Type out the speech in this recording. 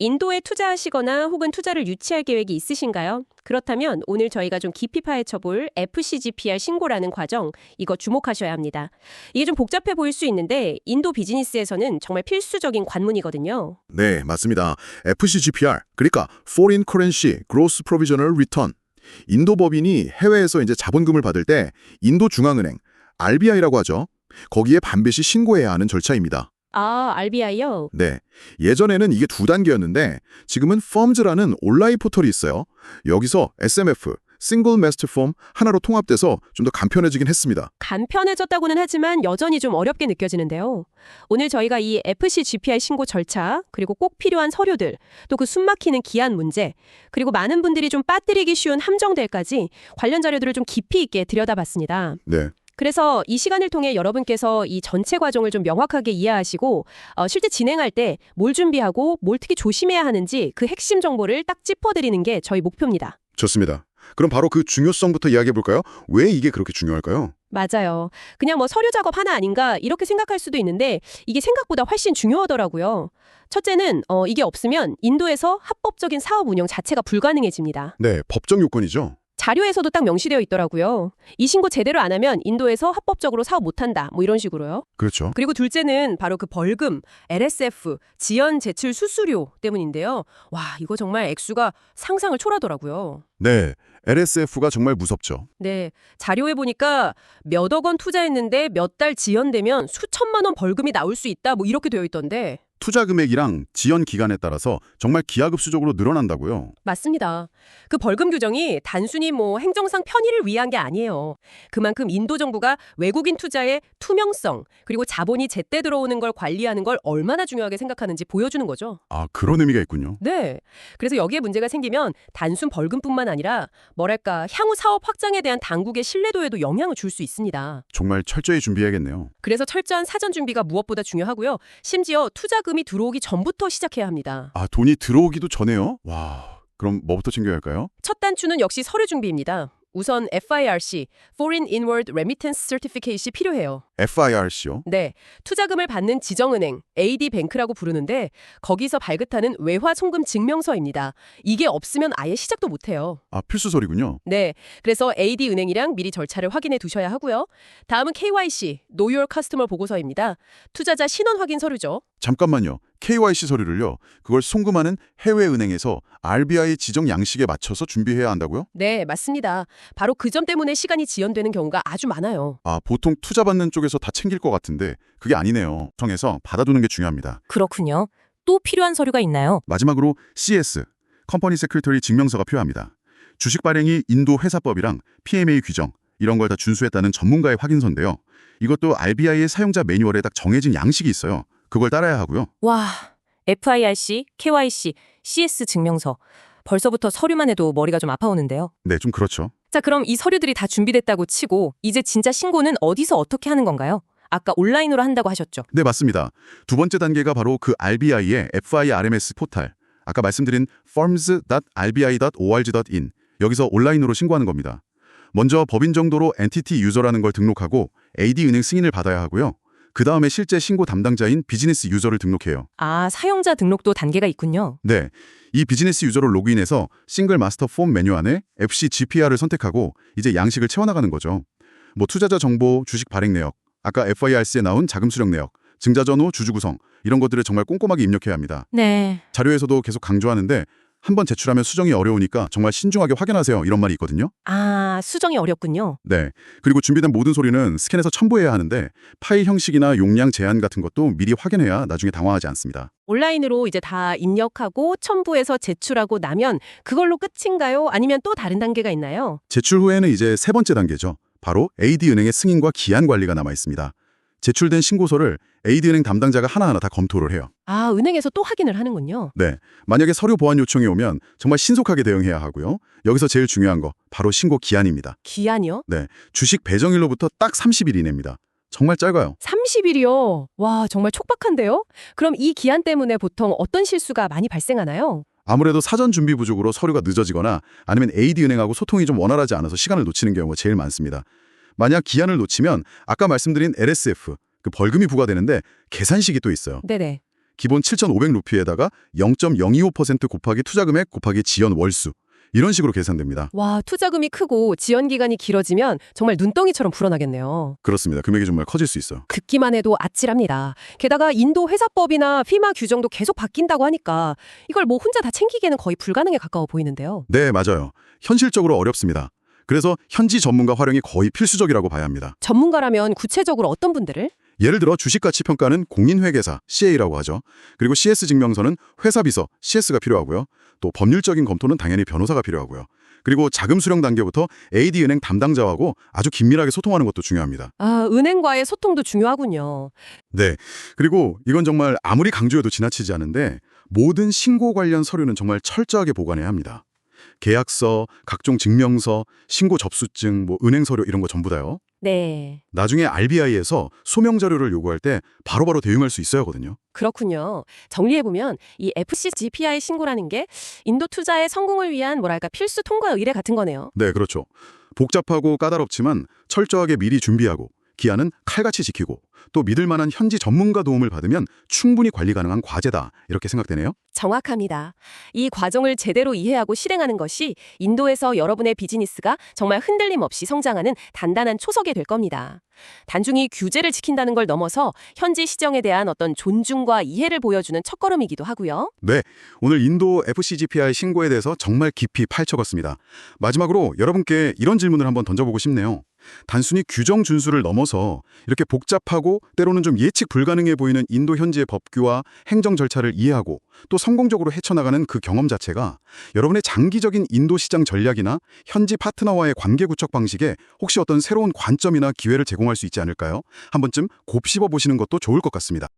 인도에 투자하시거나 혹은 투자를 유치할 계획이 있으신가요? 그렇다면 오늘 저희가 좀 깊이 파헤쳐볼 FCGPR 신고라는 과정, 이거 주목하셔야 합니다. 이게 좀 복잡해 보일 수 있는데 인도 비즈니스에서는 정말 필수적인 관문이거든요. 네, 맞습니다. FCGPR, 그러니까 Foreign Currency Gross Provisional Return. 인도 법인이 해외에서 이제 자본금을 받을 때 인도 중앙은행, RBI라고 하죠. 거기에 반드시 신고해야 하는 절차입니다. 아, RBI요? 네, 예전에는 이게 2단계였는데 지금은 Firms라는 온라인 포털이 있어요. 여기서 SMF, Single Master Form 하나로 통합돼서 좀 더 간편해지긴 했습니다. 간편해졌다고는 하지만 여전히 좀 어렵게 느껴지는데요. 오늘 저희가 이 FCGPR 신고 절차, 그리고 꼭 필요한 서류들, 또 그 숨막히는 기한 문제, 그리고 많은 분들이 좀 빠뜨리기 쉬운 함정들까지 관련 자료들을 좀 깊이 있게 들여다봤습니다. 네. 그래서 이 시간을 통해 여러분께서 이 전체 과정을 좀 명확하게 이해하시고 실제 진행할 때 뭘 준비하고 뭘 특히 조심해야 하는지 그 핵심 정보를 딱 짚어드리는 게 저희 목표입니다. 좋습니다. 그럼 바로 그 중요성부터 이야기해볼까요? 왜 이게 그렇게 중요할까요? 맞아요. 그냥 뭐 서류 작업 하나 아닌가 이렇게 생각할 수도 있는데 이게 생각보다 훨씬 중요하더라고요. 첫째는 이게 없으면 인도에서 합법적인 사업 운영 자체가 불가능해집니다. 네, 법정 요건이죠. 자료에서도 딱 명시되어 있더라고요. 이 신고 제대로 안 하면 인도에서 합법적으로 사업 못한다. 뭐 이런 식으로요. 그렇죠. 그리고 둘째는 바로 그 벌금, LSF, 지연 제출 수수료 때문인데요. 와, 이거 정말 액수가 상상을 초월하더라고요. 네, LSF가 정말 무섭죠. 네, 자료에 보니까 몇억 원 투자했는데 몇 달 지연되면 수천만 원 벌금이 나올 수 있다. 뭐 이렇게 되어 있던데. 투자 금액이랑 지연 기간에 따라서 정말 기하급수적으로 늘어난다고요. 맞습니다. 그 벌금 규정이 단순히 뭐 행정상 편의를 위한 게 아니에요. 그만큼 인도 정부가 외국인 투자의 투명성, 그리고 자본이 제때 들어오는 걸 관리하는 걸 얼마나 중요하게 생각하는지 보여주는 거죠. 아, 그런 의미가 있군요. 네. 그래서 여기에 문제가 생기면 단순 벌금뿐만 아니라 뭐랄까 향후 사업 확장에 대한 당국의 신뢰도에도 영향을 줄 수 있습니다. 정말 철저히 준비해야겠네요. 그래서 철저한 사전 준비가 무엇보다 중요하고요. 심지어 투자금이 들어오기 전부터 시작해야 합니다. 아, 돈이 들어오기도 전에요? 와, 그럼 뭐부터 챙겨야 할까요? 첫 단추는 역시 서류 준비입니다. 우선 FIRC, Foreign Inward Remittance Certificate이 필요해요. FIRC요? 네, 투자금을 받는 지정은행, AD뱅크라고 부르는데 거기서 발급하는 외화 송금 증명서입니다. 이게 없으면 아예 시작도 못해요. 아, 필수 서류군요. 네, 그래서 AD은행이랑 미리 절차를 확인해 두셔야 하고요. 다음은 KYC, Know Your Customer 보고서입니다. 투자자 신원 확인 서류죠. 잠깐만요. KYC 서류를요. 그걸 송금하는 해외은행에서 RBI 지정 양식에 맞춰서 준비해야 한다고요? 네, 맞습니다. 바로 그 점 때문에 시간이 지연되는 경우가 아주 많아요. 아, 보통 투자받는 쪽에서 다 챙길 것 같은데 그게 아니네요. 통해서 받아두는 게 중요합니다. 그렇군요. 또 필요한 서류가 있나요? 마지막으로 CS, 컴퍼니 세크리터리 증명서가 필요합니다. 주식 발행이 인도 회사법이랑 PMA 규정 이런 걸 다 준수했다는 전문가의 확인서인데요. 이것도 RBI의 사용자 매뉴얼에 딱 정해진 양식이 있어요. 그걸 따라야 하고요. 와, FIRC, KYC, CS 증명서. 벌써부터 서류만 해도 머리가 좀 아파오는데요. 네, 좀 그렇죠. 자, 그럼 이 서류들이 다 준비됐다고 치고 이제 진짜 신고는 어디서 어떻게 하는 건가요? 아까 온라인으로 한다고 하셨죠? 네, 맞습니다. 두 번째 단계가 바로 그 RBI의 FIRMS 포탈, 아까 말씀드린 firms.rbi.org.in 여기서 온라인으로 신고하는 겁니다. 먼저 법인 정도로 엔티티 유저라는 걸 등록하고 AD은행 승인을 받아야 하고요. 그 다음에 실제 신고 담당자인 비즈니스 유저를 등록해요. 아, 사용자 등록도 단계가 있군요. 네, 이 비즈니스 유저를 로그인해서 싱글 마스터 폼 메뉴 안에 FCGPR을 선택하고 이제 양식을 채워나가는 거죠. 뭐 투자자 정보, 주식 발행 내역, 아까 FIRC에 나온 자금 수령 내역, 증자 전후, 주주 구성 이런 것들을 정말 꼼꼼하게 입력해야 합니다. 네. 자료에서도 계속 강조하는데 한번 제출하면 수정이 어려우니까 정말 신중하게 확인하세요 이런 말이 있거든요. 아, 수정이 어렵군요. 네, 그리고 준비된 모든 서류는 스캔해서 첨부해야 하는데 파일 형식이나 용량 제한 같은 것도 미리 확인해야 나중에 당황하지 않습니다. 온라인으로 이제 다 입력하고 첨부해서 제출하고 나면 그걸로 끝인가요? 아니면 또 다른 단계가 있나요? 제출 후에는 이제 세 번째 단계죠. 바로 AD은행의 승인과 기한 관리가 남아 있습니다. 제출된 신고서를 AD은행 담당자가 하나하나 다 검토를 해요. 아, 은행에서 또 확인을 하는군요. 네, 만약에 서류 보완 요청이 오면 정말 신속하게 대응해야 하고요. 여기서 제일 중요한 거 바로 신고 기한입니다. 기한이요? 네, 주식 배정일로부터 딱 30일 이내입니다. 정말 짧아요. 30일이요? 와, 정말 촉박한데요? 그럼 이 기한 때문에 보통 어떤 실수가 많이 발생하나요? 아무래도 사전 준비 부족으로 서류가 늦어지거나 아니면 AD은행하고 소통이 좀 원활하지 않아서 시간을 놓치는 경우가 제일 많습니다. 만약 기한을 놓치면 아까 말씀드린 LSF, 그 벌금이 부과되는데 계산식이 또 있어요. 네네. 기본 7,500루피에다가 0.025% 곱하기 투자금액 곱하기 지연 월수. 이런 식으로 계산됩니다. 와, 투자금이 크고 지연 기간이 길어지면 정말 눈덩이처럼 불어나겠네요. 그렇습니다. 금액이 정말 커질 수 있어요. 듣기만 해도 아찔합니다. 게다가 인도 회사법이나 피마 규정도 계속 바뀐다고 하니까 이걸 뭐 혼자 다 챙기기에는 거의 불가능에 가까워 보이는데요. 네, 맞아요. 현실적으로 어렵습니다. 그래서 현지 전문가 활용이 거의 필수적이라고 봐야 합니다. 전문가라면 구체적으로 어떤 분들을? 예를 들어 주식가치평가는 공인회계사, CA라고 하죠. 그리고 CS 증명서는 회사비서, CS가 필요하고요. 또 법률적인 검토는 당연히 변호사가 필요하고요. 그리고 자금 수령 단계부터 AD은행 담당자하고 아주 긴밀하게 소통하는 것도 중요합니다. 아, 은행과의 소통도 중요하군요. 네. 그리고 이건 정말 아무리 강조해도 지나치지 않은데 모든 신고 관련 서류는 정말 철저하게 보관해야 합니다. 계약서, 각종 증명서, 신고 접수증, 은행 서류 이런 거 전부 다요. 네, 나중에 RBI에서 소명 자료를 요구할 때 바로바로 대응할 수 있어야 하거든요. 그렇군요. 정리해보면 이 FCGPI 신고라는 게 인도 투자의 성공을 위한 뭐랄까 필수 통과 의뢰 같은 거네요. 네, 그렇죠. 복잡하고 까다롭지만 철저하게 미리 준비하고 기한은 칼같이 지키고 또 믿을 만한 현지 전문가 도움을 받으면 충분히 관리 가능한 과제다. 이렇게 생각되네요. 정확합니다. 이 과정을 제대로 이해하고 실행하는 것이 인도에서 여러분의 비즈니스가 정말 흔들림 없이 성장하는 단단한 초석이 될 겁니다. 단순히 규제를 지킨다는 걸 넘어서 현지 시정에 대한 어떤 존중과 이해를 보여주는 첫걸음이기도 하고요. 네, 오늘 인도 FCGPI 신고에 대해서 정말 깊이 파헤쳐봤습니다. 마지막으로 여러분께 이런 질문을 한번 던져보고 싶네요. 단순히 규정 준수를 넘어서 이렇게 복잡하고 때로는 좀 예측 불가능해 보이는 인도 현지의 법규와 행정 절차를 이해하고 또 성공적으로 헤쳐나가는 그 경험 자체가 여러분의 장기적인 인도 시장 전략이나 현지 파트너와의 관계 구축 방식에 혹시 어떤 새로운 관점이나 기회를 제공할 수 있지 않을까요? 한 번쯤 곱씹어 보시는 것도 좋을 것 같습니다.